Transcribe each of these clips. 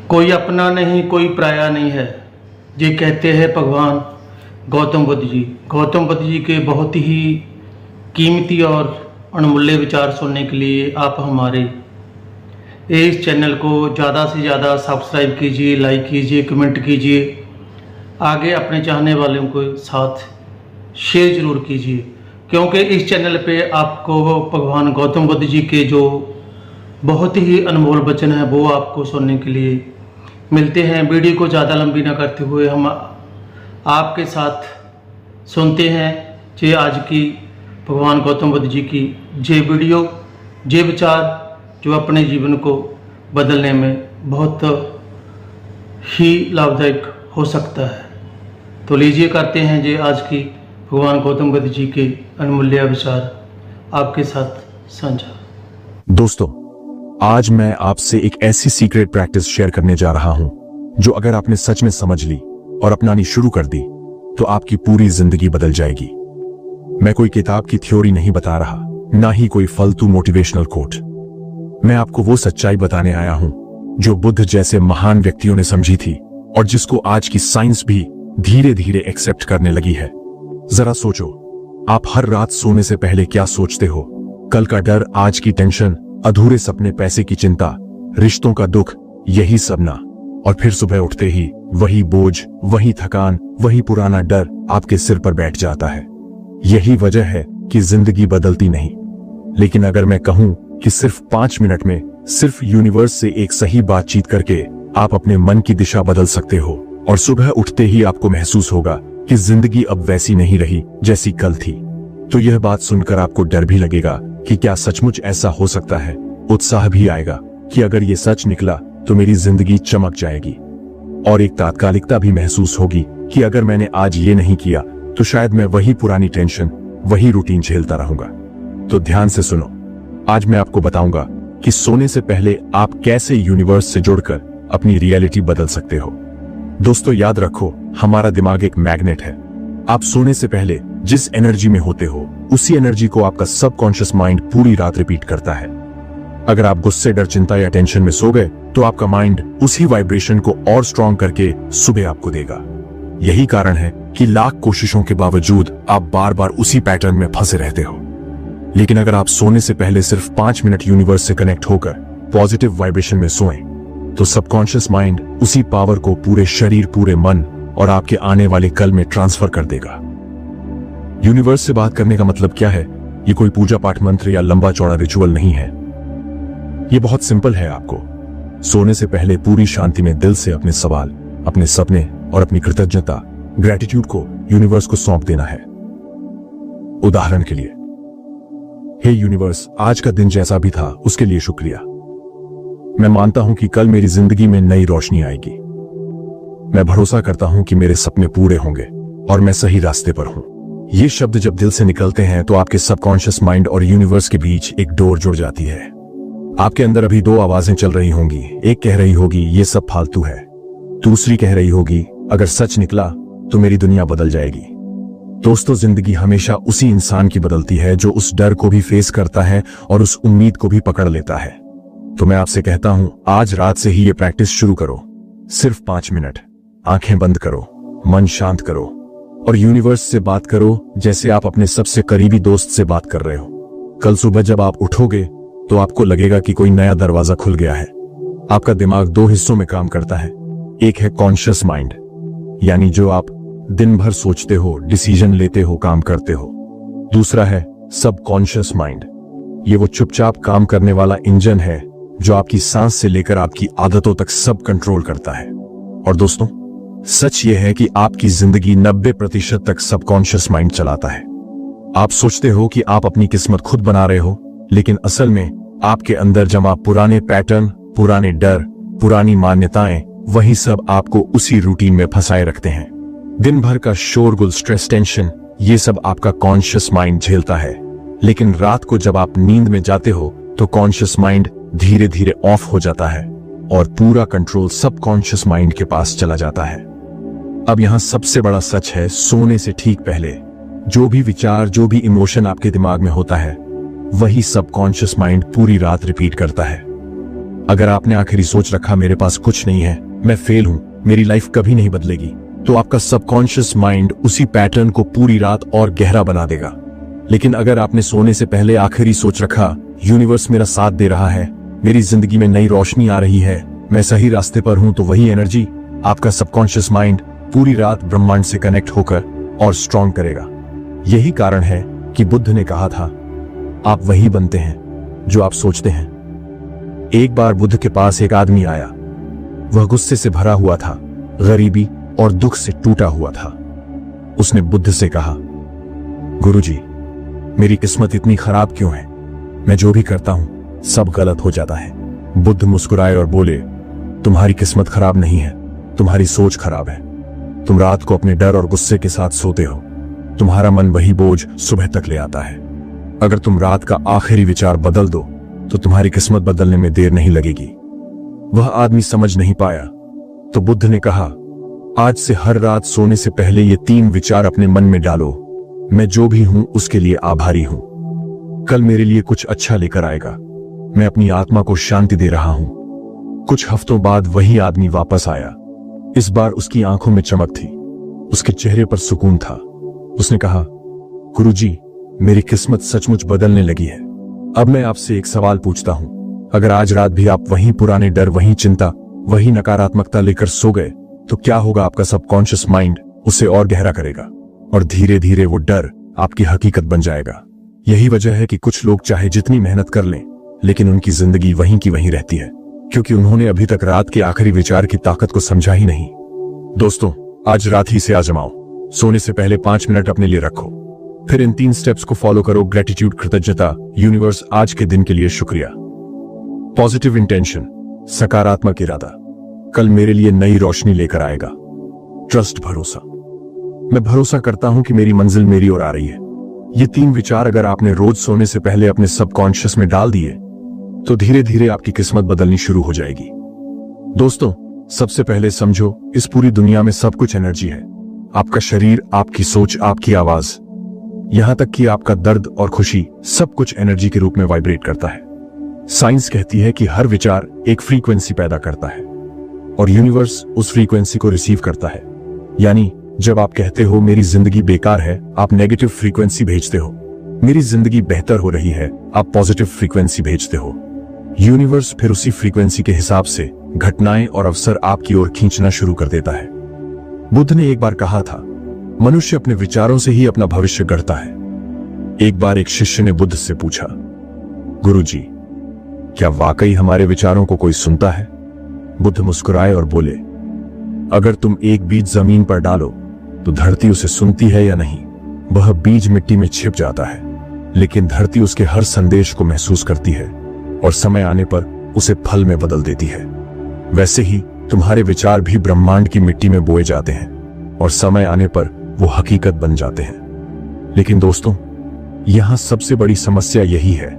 कोई अपना नहीं कोई पराया नहीं है, ये कहते हैं भगवान गौतम बुद्ध जी। गौतम बुद्ध जी के बहुत ही कीमती और अनमूल्य विचार सुनने के लिए आप हमारे इस चैनल को ज़्यादा से ज़्यादा सब्सक्राइब कीजिए, लाइक कीजिए, कमेंट कीजिए, आगे अपने चाहने वालों के साथ शेयर ज़रूर कीजिए, क्योंकि इस चैनल पे आपको भगवान गौतम बुद्ध जी के जो बहुत ही अनमोल वचन हैं वो आपको सुनने के लिए मिलते हैं। वीडियो को ज़्यादा लंबी ना करते हुए हम आपके साथ सुनते हैं जे आज की भगवान गौतम बुद्ध जी की जे वीडियो, जे विचार जो अपने जीवन को बदलने में बहुत ही लाभदायक हो सकता है। तो लीजिए करते हैं जे आज की भगवान गौतम बुद्ध जी के अनमूल्य विचार आपके साथ साझा। दोस्तों, आज मैं आपसे एक ऐसी सीक्रेट प्रैक्टिस शेयर करने जा रहा हूं जो अगर आपने सच में समझ ली और अपनानी शुरू कर दी तो आपकी पूरी जिंदगी बदल जाएगी। मैं कोई किताब की थ्योरी नहीं बता रहा, ना ही कोई फालतू मोटिवेशनल कोट। मैं आपको वो सच्चाई बताने आया हूं जो बुद्ध जैसे महान व्यक्तियों ने समझी थी और जिसको आज की साइंस भी धीरे धीरे एक्सेप्ट करने लगी है। जरा सोचो, आप हर रात सोने से पहले क्या सोचते हो? कल का डर, आज की टेंशन, अधूरे सपने, पैसे की चिंता, रिश्तों का दुख, यही सब ना। और फिर सुबह उठते ही वही बोझ, वही थकान, वही पुराना डर आपके सिर पर बैठ जाता है। यही वजह है कि जिंदगी बदलती नहीं। लेकिन अगर मैं कहूं कि सिर्फ 5 मिनट में, सिर्फ यूनिवर्स से एक सही बातचीत करके आप अपने मन की दिशा बदल सकते हो और सुबह उठते ही आपको महसूस होगा कि जिंदगी अब वैसी नहीं रही जैसी कल थी, तो यह बात सुनकर आपको डर भी लगेगा कि क्या सचमुच ऐसा हो सकता है। उत्साह भी आएगा कि अगर ये सच निकला तो मेरी जिंदगी चमक जाएगी। और एक तात्कालिकता भी महसूस होगी कि अगर मैंने आज ये नहीं किया तो शायद मैं वही पुरानी टेंशन, वही रूटीन झेलता रहूंगा। तो ध्यान से सुनो, आज मैं आपको बताऊंगा कि सोने से पहले आप कैसे यूनिवर्स से जुड़कर अपनी रियलिटी बदल सकते हो। दोस्तों, याद रखो, हमारा दिमाग एक मैग्नेट है। आप सोने से पहले जिस एनर्जी में होते हो उसी एनर्जी को आपका सबकॉन्शियस माइंड पूरी रात रिपीट करता है। अगर आप गुस्से, डर, चिंता या टेंशन में सो गए तो आपका माइंड उसी वाइब्रेशन को और स्ट्रॉन्ग करके सुबह आपको देगा। यही कारण है कि लाख कोशिशों के बावजूद आप बार बार उसी पैटर्न में फंसे रहते हो। लेकिन अगर आप सोने से पहले सिर्फ 5 मिनट यूनिवर्स से कनेक्ट होकर पॉजिटिव वाइब्रेशन में सोएं, तो सबकॉन्शियस माइंड उसी पावर को पूरे शरीर, पूरे मन और आपके आने वाले कल में ट्रांसफर कर देगा। यूनिवर्स से बात करने का मतलब क्या है? ये कोई पूजा पाठ, मंत्र या लंबा चौड़ा रिचुअल नहीं है। ये बहुत सिंपल है। आपको सोने से पहले पूरी शांति में दिल से अपने सवाल, अपने सपने और अपनी कृतज्ञता, ग्रेटिट्यूड को यूनिवर्स को सौंप देना है। उदाहरण के लिए, हे यूनिवर्स, आज का दिन जैसा भी था उसके लिए शुक्रिया। मैं मानता हूं कि कल मेरी जिंदगी में नई रोशनी आएगी। मैं भरोसा करता हूं कि मेरे सपने पूरे होंगे और मैं सही रास्ते पर हूं। ये शब्द जब दिल से निकलते हैं तो आपके सबकॉन्शियस माइंड और यूनिवर्स के बीच एक डोर जुड़ जाती है। आपके अंदर अभी 2 आवाजें चल रही होंगी। एक कह रही होगी ये सब फालतू है, दूसरी कह रही होगी अगर सच निकला तो मेरी दुनिया बदल जाएगी। दोस्तों, जिंदगी हमेशा उसी इंसान की बदलती है जो उस डर को भी फेस करता है और उस उम्मीद को भी पकड़ लेता है। तो मैं आपसे कहता हूं, आज रात से ही ये प्रैक्टिस शुरू करो। सिर्फ 5 मिनट, आंखें बंद करो, मन शांत करो और यूनिवर्स से बात करो जैसे आप अपने सबसे करीबी दोस्त से बात कर रहे हो। कल सुबह जब आप उठोगे तो आपको लगेगा कि कोई नया दरवाजा खुल गया है। आपका दिमाग 2 हिस्सों में काम करता है। एक है कॉन्शियस माइंड, यानी जो आप दिन भर सोचते हो, डिसीजन लेते हो, काम करते हो। दूसरा है सबकॉन्शियस माइंड। ये वो चुपचाप काम करने वाला इंजन है जो आपकी सांस से लेकर आपकी आदतों तक सब कंट्रोल करता है। और दोस्तों, सच ये है कि आपकी जिंदगी 90% तक सबकॉन्शियस माइंड चलाता है। आप सोचते हो कि आप अपनी किस्मत खुद बना रहे हो, लेकिन असल में आपके अंदर जमा पुराने पैटर्न, पुराने डर, पुरानी मान्यताएं, वही सब आपको उसी रूटीन में फंसाए रखते हैं। दिन भर का शोरगुल, स्ट्रेस, टेंशन, ये सब आपका कॉन्शियस माइंड झेलता है। लेकिन रात को जब आप नींद में जाते हो तो कॉन्शियस माइंड धीरे धीरे ऑफ हो जाता है और पूरा कंट्रोल सबकॉन्शियस माइंड के पास चला जाता है। अब यहां सबसे बड़ा सच है, सोने से ठीक पहले जो भी विचार, जो भी इमोशन आपके दिमाग में होता है, वही सबकॉन्शियस माइंड पूरी रात रिपीट करता है। अगर आपने आखिरी सोच रखा मेरे पास कुछ नहीं है, मैं फेल हूं, मेरी लाइफ कभी नहीं बदलेगी, तो आपका सबकॉन्शियस माइंड उसी पैटर्न को पूरी रात और गहरा बना देगा। लेकिन अगर आपने सोने से पहले आखिरी सोच रखा, यूनिवर्स मेरा साथ दे रहा है, मेरी जिंदगी में नई रोशनी आ रही है, मैं सही रास्ते पर हूं, तो वही एनर्जी आपका सबकॉन्शियस माइंड पूरी रात ब्रह्मांड से कनेक्ट होकर और स्ट्रॉन्ग करेगा। यही कारण है कि बुद्ध ने कहा था, आप वही बनते हैं जो आप सोचते हैं। एक बार बुद्ध के पास एक आदमी आया। वह गुस्से से भरा हुआ था, गरीबी और दुख से टूटा हुआ था। उसने बुद्ध से कहा, गुरुजी, मेरी किस्मत इतनी खराब क्यों है? मैं जो भी करता हूं सब गलत हो जाता है। बुद्ध मुस्कुराए और बोले, तुम्हारी किस्मत खराब नहीं है, तुम्हारी सोच खराब है। तुम रात को अपने डर और गुस्से के साथ सोते हो, तुम्हारा मन वही बोझ सुबह तक ले आता है। अगर तुम रात का आखिरी विचार बदल दो तो तुम्हारी किस्मत बदलने में देर नहीं लगेगी। वह आदमी समझ नहीं पाया, तो बुद्ध ने कहा, आज से हर रात सोने से पहले ये 3 विचार अपने मन में डालो, मैं जो भी हूं उसके लिए आभारी हूं, कल मेरे लिए कुछ अच्छा लेकर आएगा, मैं अपनी आत्मा को शांति दे रहा हूं। कुछ हफ्तों बाद वही आदमी वापस आया। इस बार उसकी आंखों में चमक थी, उसके चेहरे पर सुकून था। उसने कहा, गुरुजी, मेरी किस्मत सचमुच बदलने लगी है। अब मैं आपसे एक सवाल पूछता हूं, अगर आज रात भी आप वही पुराने डर, वही चिंता, वही नकारात्मकता लेकर सो गए, तो क्या होगा? आपका सबकॉन्शियस माइंड उसे और गहरा करेगा और धीरे धीरे वो डर आपकी हकीकत बन जाएगा। यही वजह है कि कुछ लोग चाहे जितनी मेहनत कर लें, लेकिन उनकी जिंदगी वहीं की वहीं रहती है, क्योंकि उन्होंने अभी तक रात के आखिरी विचार की ताकत को समझा ही नहीं। दोस्तों, आज रात ही से आजमाओ। सोने से पहले 5 मिनट अपने लिए रखो, फिर इन 3 स्टेप्स को फॉलो करो। ग्रेटिट्यूड, कृतज्ञता, यूनिवर्स आज के दिन के लिए शुक्रिया। पॉजिटिव इंटेंशन, सकारात्मक इरादा, कल मेरे लिए नई रोशनी लेकर आएगा। ट्रस्ट, भरोसा, मैं भरोसा करता हूं कि मेरी मंजिल मेरी ओर आ रही है। ये 3 विचार अगर आपने रोज सोने से पहले अपने सबकॉन्शियस में डाल दिए, तो धीरे धीरे आपकी किस्मत बदलनी शुरू हो जाएगी। दोस्तों, सबसे पहले समझो, इस पूरी दुनिया में सब कुछ एनर्जी है। आपका शरीर, आपकी सोच, आपकी आवाज, यहां तक कि आपका दर्द और खुशी, सब कुछ एनर्जी के रूप में वाइब्रेट करता है। साइंस कहती है कि हर विचार एक फ्रीक्वेंसी पैदा करता है और यूनिवर्स उस फ्रीक्वेंसी को रिसीव करता है। यानी जब आप कहते हो मेरी जिंदगी बेकार है, आप नेगेटिव फ्रीक्वेंसी भेजते हो। मेरी जिंदगी बेहतर हो रही है, आप पॉजिटिव फ्रीक्वेंसी भेजते हो। यूनिवर्स फिर उसी फ्रीक्वेंसी के हिसाब से घटनाएं और अवसर आपकी ओर खींचना शुरू कर देता है। बुद्ध ने एक बार कहा था, मनुष्य अपने विचारों से ही अपना भविष्य गढ़ता है। एक बार एक शिष्य ने बुद्ध से पूछा, गुरुजी, क्या वाकई हमारे विचारों को कोई सुनता है? बुद्ध मुस्कुराए और बोले, अगर तुम एक बीज जमीन पर डालो तो धरती उसे सुनती है या नहीं? वह बीज मिट्टी में छिप जाता है, लेकिन धरती उसके हर संदेश को महसूस करती है और समय आने पर उसे फल में बदल देती है। वैसे ही तुम्हारे विचार भी ब्रह्मांड की मिट्टी में बोए जाते हैं और समय आने पर वो हकीकत बन जाते हैं। लेकिन दोस्तों, यहां सबसे बड़ी समस्या यही है,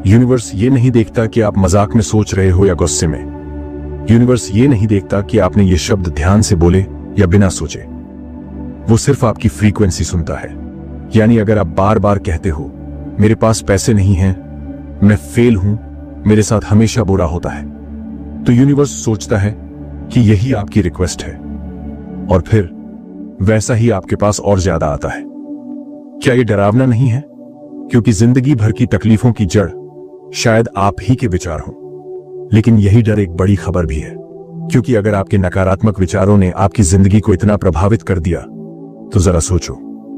यूनिवर्स ये नहीं देखता कि आप मजाक में सोच रहे हो या गुस्से में। यूनिवर्स ये नहीं देखता कि आपने ये शब्द ध्यान से बोले या बिना सोचे। वो सिर्फ आपकी फ्रीक्वेंसी सुनता है। यानी अगर आप बार बार कहते हो, मेरे पास पैसे नहीं हैं, मैं फेल हूं, मेरे साथ हमेशा बुरा होता है, तो यूनिवर्स सोचता है कि यही आपकी रिक्वेस्ट है और फिर वैसा ही आपके पास और ज्यादा आता है। क्या ये डरावना नहीं है? क्योंकि जिंदगी भर की तकलीफों की जड़ शायद आप ही के विचार हों। लेकिन यही डर एक बड़ी खबर भी है, क्योंकि अगर आपके नकारात्मक विचारों ने आपकी जिंदगी को इतना प्रभावित कर दिया, तो जरा सोचो,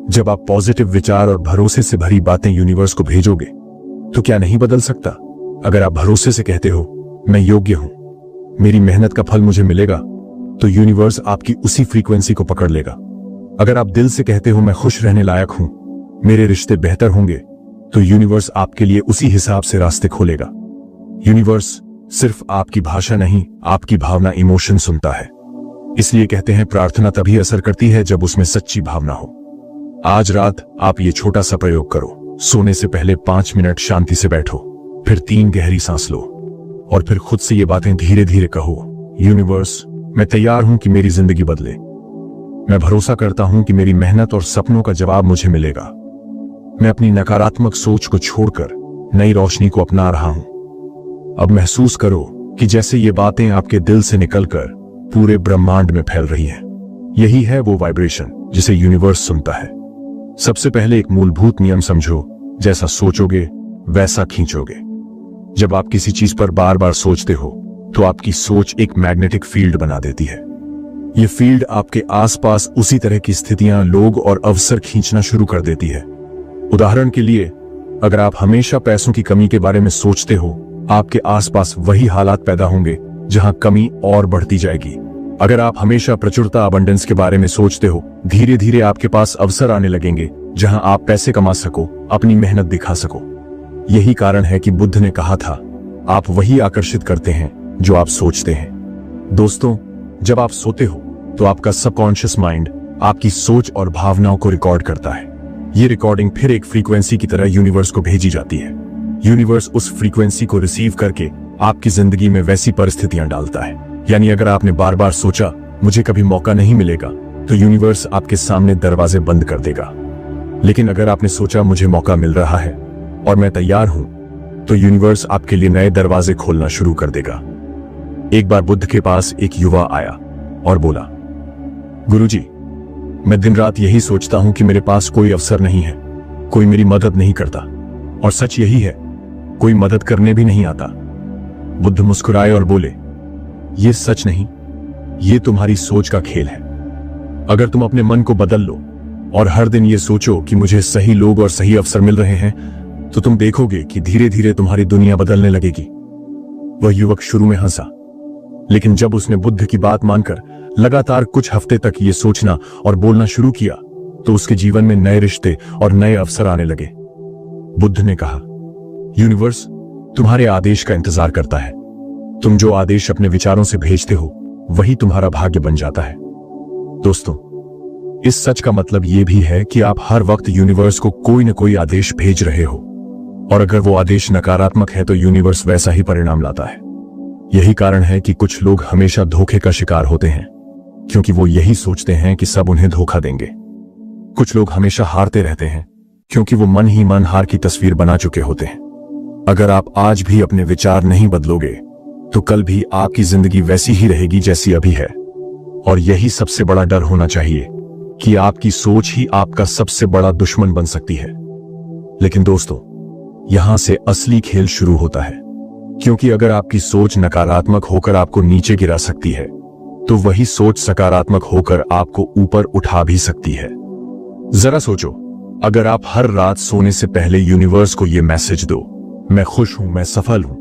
जब आप पॉजिटिव विचार और भरोसे से भरी बातें यूनिवर्स को भेजोगे, तो क्या नहीं बदल सकता? अगर आप भरोसे से कहते हो, मैं योग्य हूं, मेरी मेहनत का फल मुझे मिलेगा, तो यूनिवर्स आपकी उसी फ्रीक्वेंसी को पकड़ लेगा। अगर आप दिल से कहते हो, मैं खुश रहने लायक हूं, मेरे रिश्ते बेहतर होंगे, तो यूनिवर्स आपके लिए उसी हिसाब से रास्ते खोलेगा। यूनिवर्स सिर्फ आपकी भाषा नहीं, आपकी भावना, इमोशन सुनता है। इसलिए कहते हैं, प्रार्थना तभी असर करती है जब उसमें सच्ची भावना हो। आज रात आप ये छोटा सा प्रयोग करो। सोने से पहले 5 मिनट शांति से बैठो, फिर 3 गहरी सांस लो और फिर खुद से ये बातें धीरे धीरे कहो, यूनिवर्स, मैं तैयार हूं कि मेरी जिंदगी बदले। मैं भरोसा करता हूं कि मेरी मेहनत और सपनों का जवाब मुझे मिलेगा। मैं अपनी नकारात्मक सोच को छोड़कर नई रोशनी को अपना रहा हूं। अब महसूस करो कि जैसे ये बातें आपके दिल से निकलकर पूरे ब्रह्मांड में फैल रही हैं। यही है वो वाइब्रेशन जिसे यूनिवर्स सुनता है। सबसे पहले एक मूलभूत नियम समझो, जैसा सोचोगे वैसा खींचोगे। जब आप किसी चीज पर बार बार सोचते हो तो आपकी सोच एक मैग्नेटिक फील्ड बना देती है। ये फील्ड आपके आसपास उसी तरह की स्थितियां, लोग और अवसर खींचना शुरू कर देती है। उदाहरण के लिए, अगर आप हमेशा पैसों की कमी के बारे में सोचते हो, आपके आसपास वही हालात पैदा होंगे जहां कमी और बढ़ती जाएगी। अगर आप हमेशा प्रचुरता, अबंडेंस के बारे में सोचते हो, धीरे धीरे आपके पास अवसर आने लगेंगे जहां आप पैसे कमा सको, अपनी मेहनत दिखा सको। यही कारण है कि बुद्ध ने कहा था, आप वही आकर्षित करते हैं जो आप सोचते हैं। दोस्तों, जब आप सोते हो तो आपका सबकॉन्शियस माइंड आपकी सोच और भावनाओं को रिकॉर्ड करता है। ये रिकॉर्डिंग फिर एक फ्रीक्वेंसी की तरह यूनिवर्स को भेजी जाती है। यूनिवर्स उस फ्रीक्वेंसी को रिसीव करके आपकी जिंदगी में वैसी परिस्थितियां डालता है। यानी अगर आपने बार बार सोचा मुझे कभी मौका नहीं मिलेगा, तो यूनिवर्स आपके सामने दरवाजे बंद कर देगा। लेकिन अगर आपने सोचा मुझे मौका मिल रहा है और मैं तैयार हूं, तो यूनिवर्स आपके लिए नए दरवाजे खोलना शुरू कर देगा। एक बार बुद्ध के पास एक युवा आया और बोला, गुरुजी, मैं दिन रात यही सोचता हूं कि मेरे पास कोई अवसर नहीं है, कोई मेरी मदद नहीं करता, और सच यही है, कोई मदद करने भी नहीं आता। बुद्ध मुस्कुराए और बोले, ये सच नहीं, ये तुम्हारी सोच का खेल है। अगर तुम अपने मन को बदल लो और हर दिन ये सोचो कि मुझे सही लोग और सही अवसर मिल रहे हैं, तो तुम देखोगे कि धीरे धीरे तुम्हारी दुनिया बदलने लगेगी। वह युवक शुरू में हंसा, लेकिन जब उसने बुद्ध की बात मानकर लगातार कुछ हफ्ते तक ये सोचना और बोलना शुरू किया, तो उसके जीवन में नए रिश्ते और नए अवसर आने लगे। बुद्ध ने कहा, यूनिवर्स तुम्हारे आदेश का इंतजार करता है। तुम जो आदेश अपने विचारों से भेजते हो, वही तुम्हारा भाग्य बन जाता है। दोस्तों, इस सच का मतलब यह भी है कि आप हर वक्त यूनिवर्स को कोई न कोई आदेश भेज रहे हो, और अगर वो आदेश नकारात्मक है तो यूनिवर्स वैसा ही परिणाम लाता है। यही कारण है कि कुछ लोग हमेशा धोखे का शिकार होते हैं, क्योंकि वो यही सोचते हैं कि सब उन्हें धोखा देंगे। कुछ लोग हमेशा हारते रहते हैं, क्योंकि वो मन ही मन हार की तस्वीर बना चुके होते हैं। अगर आप आज भी अपने विचार नहीं बदलोगे, तो कल भी आपकी जिंदगी वैसी ही रहेगी जैसी अभी है। और यही सबसे बड़ा डर होना चाहिए कि आपकी सोच ही आपका सबसे बड़ा दुश्मन बन सकती है। लेकिन दोस्तों, यहां से असली खेल शुरू होता है, क्योंकि अगर आपकी सोच नकारात्मक होकर आपको नीचे गिरा सकती है, तो वही सोच सकारात्मक होकर आपको ऊपर उठा भी सकती है। जरा सोचो, अगर आप हर रात सोने से पहले यूनिवर्स को यह मैसेज दो, मैं खुश हूं, मैं सफल हूं,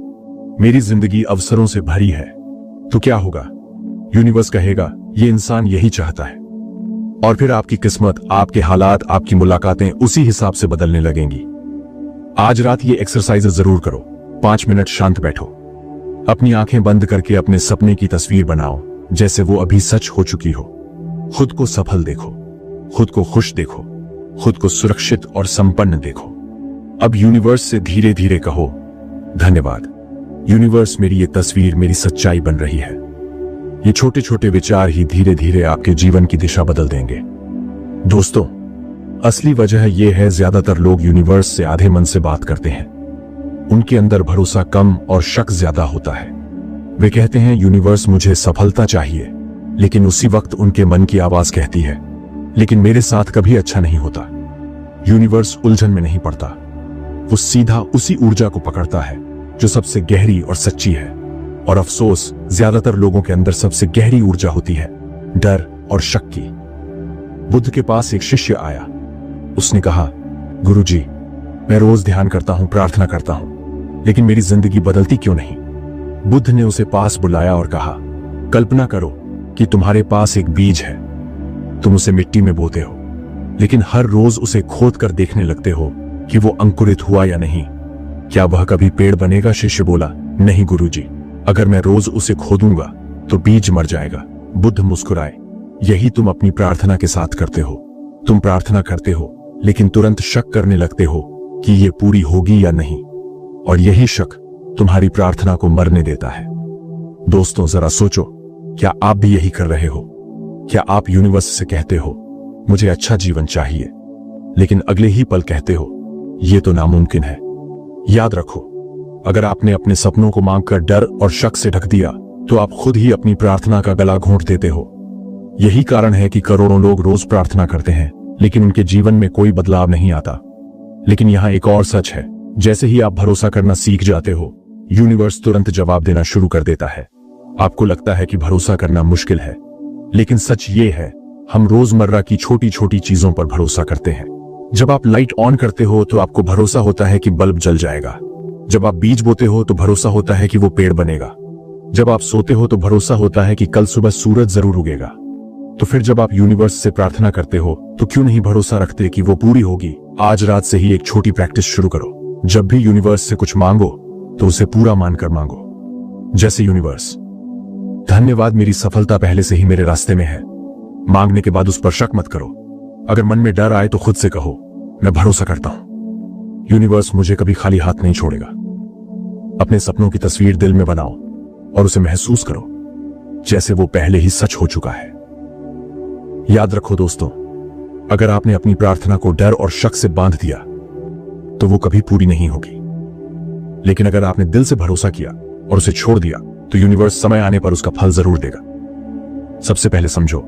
मेरी जिंदगी अवसरों से भरी है, तो क्या होगा? यूनिवर्स कहेगा, ये इंसान यही चाहता है। और फिर आपकी किस्मत, आपके हालात, आपकी मुलाकातें उसी हिसाब से बदलने लगेंगी। आज रात ये एक्सरसाइज जरूर करो। 5 मिनट शांत बैठो, अपनी आंखें बंद करके अपने सपने की तस्वीर बनाओ जैसे वो अभी सच हो चुकी हो। खुद को सफल देखो, खुद को खुश देखो, खुद को सुरक्षित और संपन्न देखो। अब यूनिवर्स से धीरे धीरे कहो, धन्यवाद यूनिवर्स, मेरी ये तस्वीर मेरी सच्चाई बन रही है। ये छोटे छोटे विचार ही धीरे धीरे आपके जीवन की दिशा बदल देंगे। दोस्तों, असली वजह यह है, ज्यादातर लोग यूनिवर्स से आधे मन से बात करते हैं। उनके अंदर भरोसा कम और शक ज्यादा होता है। वे कहते हैं, यूनिवर्स मुझे सफलता चाहिए, लेकिन उसी वक्त उनके मन की आवाज कहती है, लेकिन मेरे साथ कभी अच्छा नहीं होता। यूनिवर्स उलझन में नहीं पड़ता, वो सीधा उसी ऊर्जा को पकड़ता है जो सबसे गहरी और सच्ची है। और अफसोस, ज्यादातर लोगों के अंदर सबसे गहरी ऊर्जा होती है डर और शक की। बुद्ध के पास एक शिष्य आया। उसने कहा, गुरुजी, मैं रोज ध्यान करता हूं, प्रार्थना करता हूं, लेकिन मेरी जिंदगी बदलती क्यों नहीं? बुद्ध ने उसे पास बुलाया और कहा, कल्पना करो कि तुम्हारे पास एक बीज है। तुम उसे मिट्टी में बोते हो, लेकिन हर रोज उसे खोद कर देखने लगते हो कि वो अंकुरित हुआ या नहीं। क्या वह कभी पेड़ बनेगा? शिष्य बोला, नहीं गुरुजी, अगर मैं रोज उसे खोदूंगा तो बीज मर जाएगा। बुद्ध मुस्कुराए, यही तुम अपनी प्रार्थना के साथ करते हो। तुम प्रार्थना करते हो, लेकिन तुरंत शक करने लगते हो कि ये पूरी होगी या नहीं, और यही शक तुम्हारी प्रार्थना को मरने देता है। दोस्तों, जरा सोचो, क्या आप भी यही कर रहे हो? क्या आप यूनिवर्स से कहते हो, मुझे अच्छा जीवन चाहिए, लेकिन अगले ही पल कहते हो, ये तो नामुमकिन है? याद रखो, अगर आपने अपने सपनों को मांगकर डर और शक से ढक दिया तो आप खुद ही अपनी प्रार्थना का गला घोंट देते हो। यही कारण है कि करोड़ों लोग रोज प्रार्थना करते हैं लेकिन उनके जीवन में कोई बदलाव नहीं आता। लेकिन यहाँ एक और सच है, जैसे ही आप भरोसा करना सीख जाते हो यूनिवर्स तुरंत जवाब देना शुरू कर देता है। आपको लगता है कि भरोसा करना मुश्किल है, लेकिन सच ये है हम रोजमर्रा की छोटी छोटी चीजों पर भरोसा करते हैं। जब आप लाइट ऑन करते हो तो आपको भरोसा होता है कि बल्ब जल जाएगा। जब आप बीज बोते हो तो भरोसा होता है कि वो पेड़ बनेगा। जब आप सोते हो तो भरोसा होता है कि कल सुबह सूरज जरूर उगेगा। तो फिर जब आप यूनिवर्स से प्रार्थना करते हो तो क्यों नहीं भरोसा रखते कि वो पूरी होगी। आज रात से ही एक छोटी प्रैक्टिस शुरू करो। जब भी यूनिवर्स से कुछ मांगो तो उसे पूरा मानकर मांगो। जैसे यूनिवर्स, धन्यवाद, मेरी सफलता पहले से ही मेरे रास्ते में है। मांगने के बाद उस पर शक मत करो। अगर मन में डर आए तो खुद से कहो, मैं भरोसा करता हूं, यूनिवर्स मुझे कभी खाली हाथ नहीं छोड़ेगा। अपने सपनों की तस्वीर दिल में बनाओ और उसे महसूस करो जैसे वो पहले ही सच हो चुका है। याद रखो दोस्तों, अगर आपने अपनी प्रार्थना को डर और शक से बांध दिया तो वो कभी पूरी नहीं होगी। लेकिन अगर आपने दिल से भरोसा किया और उसे छोड़ दिया तो यूनिवर्स समय आने पर उसका फल जरूर देगा। सबसे पहले समझो,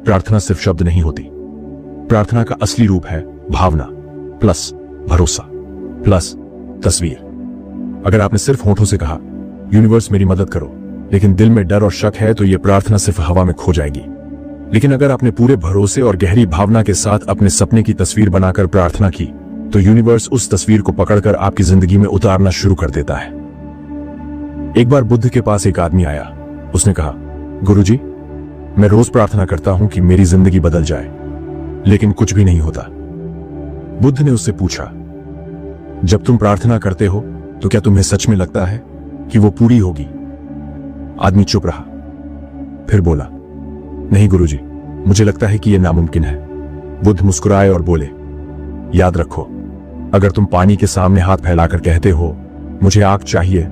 प्रार्थना सिर्फ शब्द नहीं होती। प्रार्थना का असली रूप है भावना प्लस भरोसा प्लस तस्वीर। अगर आपने सिर्फ होठों से कहा यूनिवर्स मेरी मदद करो, लेकिन दिल में डर और शक है, तो यह प्रार्थना सिर्फ हवा में खो जाएगी। लेकिन अगर आपने पूरे भरोसे और गहरी भावना के साथ अपने सपने की तस्वीर बनाकर प्रार्थना की तो यूनिवर्स उस तस्वीर को पकड़कर आपकी जिंदगी में उतारना शुरू कर देता है। एक बार बुद्ध के पास एक आदमी आया। उसने कहा, गुरुजी, मैं रोज प्रार्थना करता हूं कि मेरी जिंदगी बदल जाए, लेकिन कुछ भी नहीं होता। बुद्ध ने उससे पूछा, जब तुम प्रार्थना करते हो तो क्या तुम्हें सच में लगता है कि वो पूरी होगी? आदमी चुप रहा, फिर बोला, नहीं गुरुजी, मुझे लगता है कि यह नामुमकिन है। बुद्ध मुस्कुराए और बोले, याद रखो, अगर तुम पानी के सामने हाथ फैलाकर कहते हो मुझे आग चाहिए,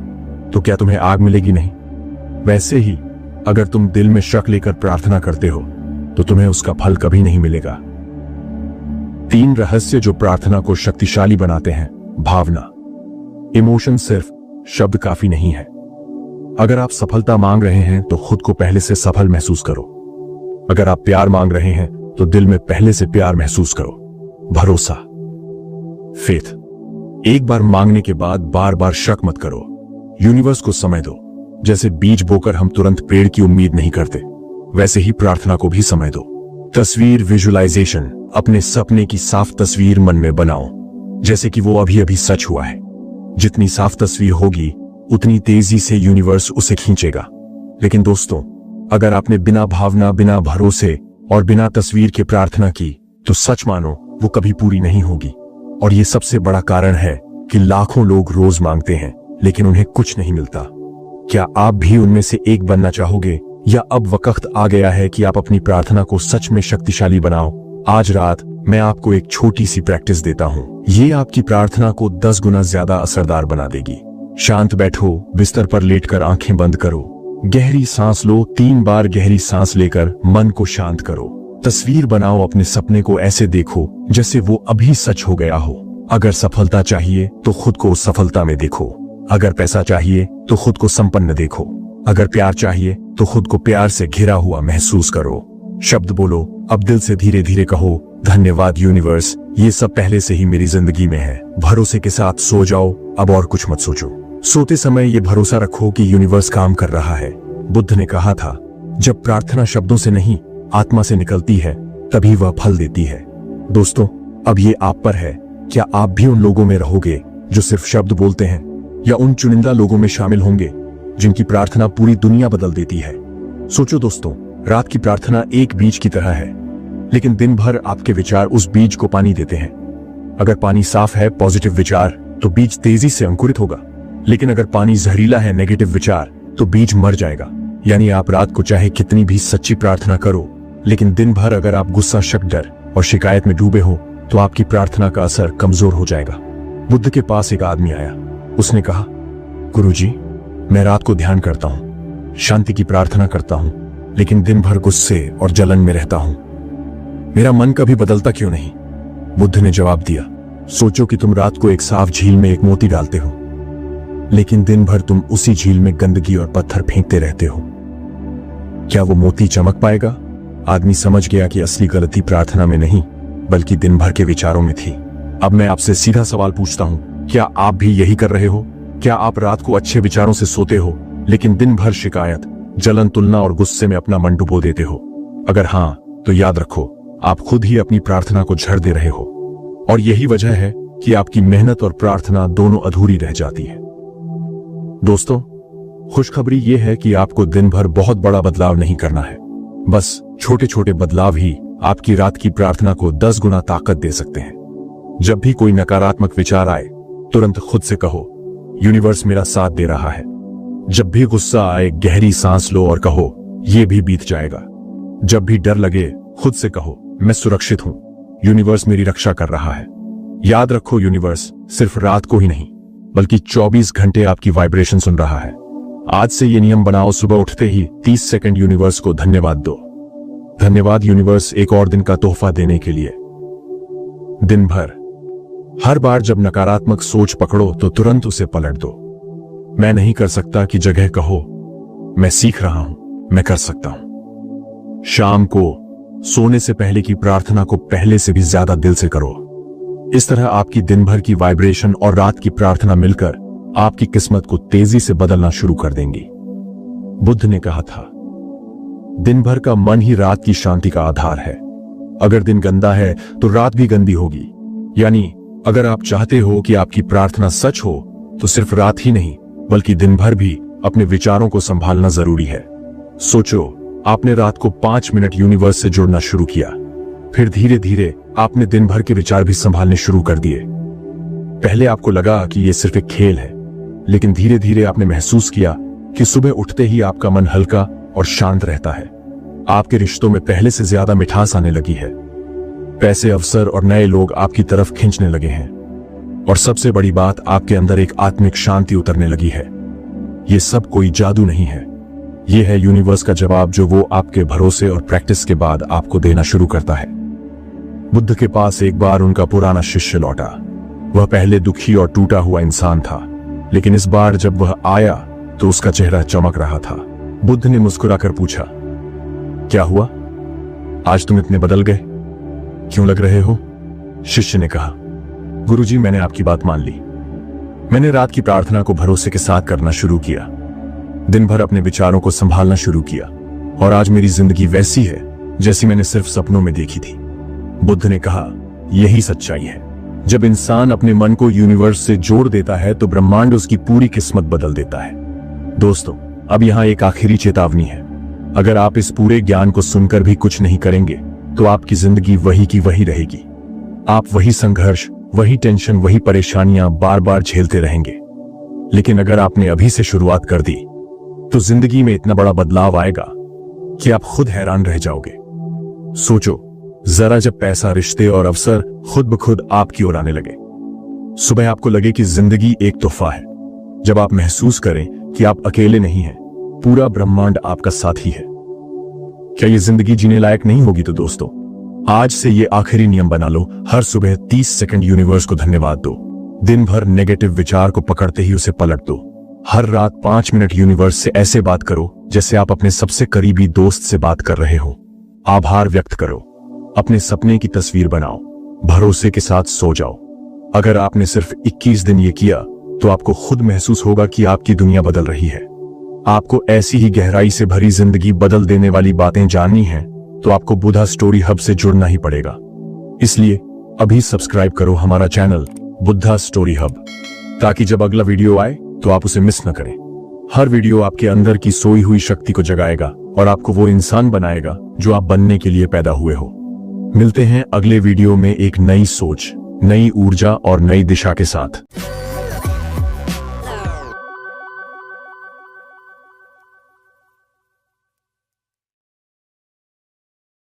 तो क्या तुम्हें आग मिलेगी? नहीं। वैसे ही अगर तुम दिल में शक लेकर प्रार्थना करते हो तो तुम्हें उसका फल कभी नहीं मिलेगा। 3 रहस्य जो प्रार्थना को शक्तिशाली बनाते हैं। भावना, इमोशन, सिर्फ शब्द काफी नहीं है। अगर आप सफलता मांग रहे हैं तो खुद को पहले से सफल महसूस करो। अगर आप प्यार मांग रहे हैं तो दिल में पहले से प्यार महसूस करो। भरोसा, फेथ, एक बार मांगने के बाद बार बार शक मत करो। यूनिवर्स को समय दो। जैसे बीज बोकर हम तुरंत पेड़ की उम्मीद नहीं करते, वैसे ही प्रार्थना को भी समय दो। तस्वीर, विजुअलाइजेशन, अपने सपने की साफ तस्वीर मन में बनाओ जैसे कि वो अभी अभी सच हुआ है। जितनी साफ तस्वीर होगी उतनी तेजी से यूनिवर्स उसे खींचेगा। लेकिन दोस्तों, अगर आपने बिना भावना, बिना भरोसे और बिना तस्वीर के प्रार्थना की तो सच मानो वो कभी पूरी नहीं होगी। और ये सबसे बड़ा कारण है कि लाखों लोग रोज मांगते हैं लेकिन उन्हें कुछ नहीं मिलता। क्या आप भी उनमें से एक बनना चाहोगे, या अब वक्त आ गया है कि आप अपनी प्रार्थना को सच में शक्तिशाली बनाओ? आज रात मैं आपको एक छोटी सी प्रैक्टिस देता हूँ। ये आपकी प्रार्थना को 10 गुना ज्यादा असरदार बना देगी। शांत बैठो, बिस्तर पर लेटकर आंखें बंद करो, गहरी सांस लो। 3 बार गहरी सांस लेकर मन को शांत करो। तस्वीर बनाओ, अपने सपने को ऐसे देखो जैसे वो अभी सच हो गया हो। अगर सफलता चाहिए तो खुद को उस सफलता में देखो। अगर पैसा चाहिए तो खुद को संपन्न देखो। अगर प्यार चाहिए तो खुद को प्यार से घिरा हुआ महसूस करो। शब्द बोलो, अब दिल से धीरे धीरे कहो, धन्यवाद यूनिवर्स, ये सब पहले से ही मेरी जिंदगी में है। भरोसे के साथ सो जाओ, अब और कुछ मत सोचो। सोते समय ये भरोसा रखो कि यूनिवर्स काम कर रहा है। बुद्ध ने कहा था, जब प्रार्थना शब्दों से नहीं आत्मा से निकलती है तभी वह फल देती है। दोस्तों, अब ये आप पर है, क्या आप भी उन लोगों में रहोगे जो सिर्फ शब्द बोलते हैं, या उन चुनिंदा लोगों में शामिल होंगे जिनकी प्रार्थना पूरी दुनिया बदल देती है? सोचो दोस्तों, रात की प्रार्थना एक बीज की तरह है, लेकिन दिन भर आपके विचार उस बीज को पानी देते हैं। अगर पानी साफ है, पॉजिटिव विचार, तो बीज तेजी से अंकुरित होगा। लेकिन अगर पानी जहरीला है, नेगेटिव विचार, तो बीज मर जाएगा। यानी आप रात को चाहे कितनी भी सच्ची प्रार्थना करो, लेकिन दिन भर अगर आप गुस्सा, शक, डर और शिकायत में डूबे हो तो आपकी प्रार्थना का असर कमजोर हो जाएगा। बुद्ध के पास एक आदमी आया। उसने कहा, गुरुजी, मैं रात को ध्यान करता हूँ, शांति की प्रार्थना करता हूँ, लेकिन दिन भर गुस्से और जलन में रहता हूँ। मेरा मन कभी बदलता क्यों नहीं? बुद्ध ने जवाब दिया, सोचो कि तुम रात को एक साफ झील में एक मोती डालते हो। लेकिन दिन भर तुम उसी झील में गंदगी और पत्थर फेंकते रहते हो। क्या वो मोती चमक पाएगा? आदमी समझ गया कि असली गलती प्रार्थना में नहीं बल्कि दिन भर के विचारों में थी। अब मैं आपसे सीधा सवाल पूछता हूं, क्या आप भी यही कर रहे हो? क्या आप रात को अच्छे विचारों से सोते हो लेकिन दिन भर शिकायत, जलन, तुलना और गुस्से में अपना मन डुबो देते हो? अगर हां, तो याद रखो, आप खुद ही अपनी प्रार्थना को झड़ दे रहे हो। और यही वजह है कि आपकी मेहनत और प्रार्थना दोनों अधूरी रह जाती है। दोस्तों, खुशखबरी यह है कि आपको दिन भर बहुत बड़ा बदलाव नहीं करना है। बस छोटे छोटे बदलाव ही आपकी रात की प्रार्थना को 10 गुना ताकत दे सकते हैं। जब भी कोई नकारात्मक विचार आए, तुरंत खुद से कहो, यूनिवर्स मेरा साथ दे रहा है। जब भी गुस्सा आए, गहरी सांस लो और कहो, यह भी बीत जाएगा। जब भी डर लगे, खुद से कहो, मैं सुरक्षित हूं, यूनिवर्स मेरी रक्षा कर रहा है। याद रखो, यूनिवर्स सिर्फ रात को ही नहीं बल्कि 24 घंटे आपकी वाइब्रेशन सुन रहा है। आज से ये नियम बनाओ, सुबह उठते ही 30 सेकंड यूनिवर्स को धन्यवाद दो। धन्यवाद यूनिवर्स, एक और दिन का तोहफा देने के लिए। दिन भर हर बार जब नकारात्मक सोच पकड़ो तो तुरंत उसे पलट दो। मैं नहीं कर सकता की जगह कहो, मैं सीख रहा हूं, मैं कर सकता हूं। शाम को सोने से पहले की प्रार्थना को पहले से भी ज्यादा दिल से करो। इस तरह आपकी दिन भर की वाइब्रेशन और रात की प्रार्थना मिलकर आपकी किस्मत को तेजी से बदलना शुरू कर देंगी। बुद्ध ने कहा था, दिन भर का मन ही रात की शांति का आधार है। अगर दिन गंदा है तो रात भी गंदी होगी। यानी अगर आप चाहते हो कि आपकी प्रार्थना सच हो तो सिर्फ रात ही नहीं बल्कि दिन भर भी अपने विचारों को संभालना जरूरी है। सोचो, आपने रात को 5 मिनट यूनिवर्स से जुड़ना शुरू किया, फिर धीरे धीरे आपने दिन भर के विचार भी संभालने शुरू कर दिए। पहले आपको लगा कि यह सिर्फ एक खेल है, लेकिन धीरे धीरे आपने महसूस किया कि सुबह उठते ही आपका मन हल्का और शांत रहता है। आपके रिश्तों में पहले से ज्यादा मिठास आने लगी है। पैसे, अवसर और नए लोग आपकी तरफ खींचने लगे हैं। और सबसे बड़ी बात, आपके अंदर एक आत्मिक शांति उतरने लगी है। यह सब कोई जादू नहीं है, यह है यूनिवर्स का जवाब जो वो आपके भरोसे और प्रैक्टिस के बाद आपको देना शुरू करता है। बुद्ध के पास एक बार उनका पुराना शिष्य लौटा। वह पहले दुखी और टूटा हुआ इंसान था, लेकिन इस बार जब वह आया तो उसका चेहरा चमक रहा था। बुद्ध ने मुस्कुराकर पूछा, क्या हुआ? आज तुम इतने बदल गए, क्यों लग रहे हो? शिष्य ने कहा, गुरुजी, मैंने आपकी बात मान ली। मैंने रात की प्रार्थना को भरोसे के साथ करना शुरू किया, दिन भर अपने विचारों को संभालना शुरू किया और आज मेरी जिंदगी वैसी है जैसी मैंने सिर्फ सपनों में देखी थी। बुद्ध ने कहा, यही सच्चाई है। जब इंसान अपने मन को यूनिवर्स से जोड़ देता है तो ब्रह्मांड उसकी पूरी किस्मत बदल देता है। दोस्तों, अब यहां एक आखिरी चेतावनी है। अगर आप इस पूरे ज्ञान को सुनकर भी कुछ नहीं करेंगे तो आपकी जिंदगी वही की वही रहेगी। आप वही संघर्ष, वही टेंशन, वही परेशानियां बार बार झेलते रहेंगे। लेकिन अगर आपने अभी से शुरुआत कर दी तो जिंदगी में इतना बड़ा बदलाव आएगा कि आप खुद हैरान रह जाओगे। सोचो जरा, जब पैसा, रिश्ते और अवसर खुद ब खुद आपकी ओर आने लगे। सुबह आपको लगे कि जिंदगी एक तोहफा है। जब आप महसूस करें कि आप अकेले नहीं हैं, पूरा ब्रह्मांड आपका साथी है। क्या ये जिंदगी जीने लायक नहीं होगी? तो दोस्तों, आज से ये आखिरी नियम बना लो, हर सुबह 30 सेकंड यूनिवर्स को धन्यवाद दो। दिन भर नेगेटिव विचार को पकड़ते ही उसे पलट दो। हर रात 5 मिनट यूनिवर्स से ऐसे बात करो जैसे आप अपने सबसे करीबी दोस्त से बात कर रहे हो। आभार व्यक्त करो, अपने सपने की तस्वीर बनाओ, भरोसे के साथ सो जाओ। अगर आपने सिर्फ 21 दिन ये किया तो आपको खुद महसूस होगा कि आपकी दुनिया बदल रही है। आपको ऐसी ही गहराई से भरी जिंदगी बदल देने वाली बातें जाननी हैं तो आपको बुद्धा स्टोरी हब से जुड़ना ही पड़ेगा। इसलिए अभी सब्सक्राइब करो हमारा चैनल बुद्धा स्टोरी हब, ताकि जब अगला वीडियो आए तो आप उसे मिस न करें। हर वीडियो आपके अंदर की सोई हुई शक्ति को जगाएगा और आपको वो इंसान बनाएगा जो आप बनने के लिए पैदा हुए हो। मिलते हैं अगले वीडियो में एक नई सोच, नई ऊर्जा और नई दिशा के साथ।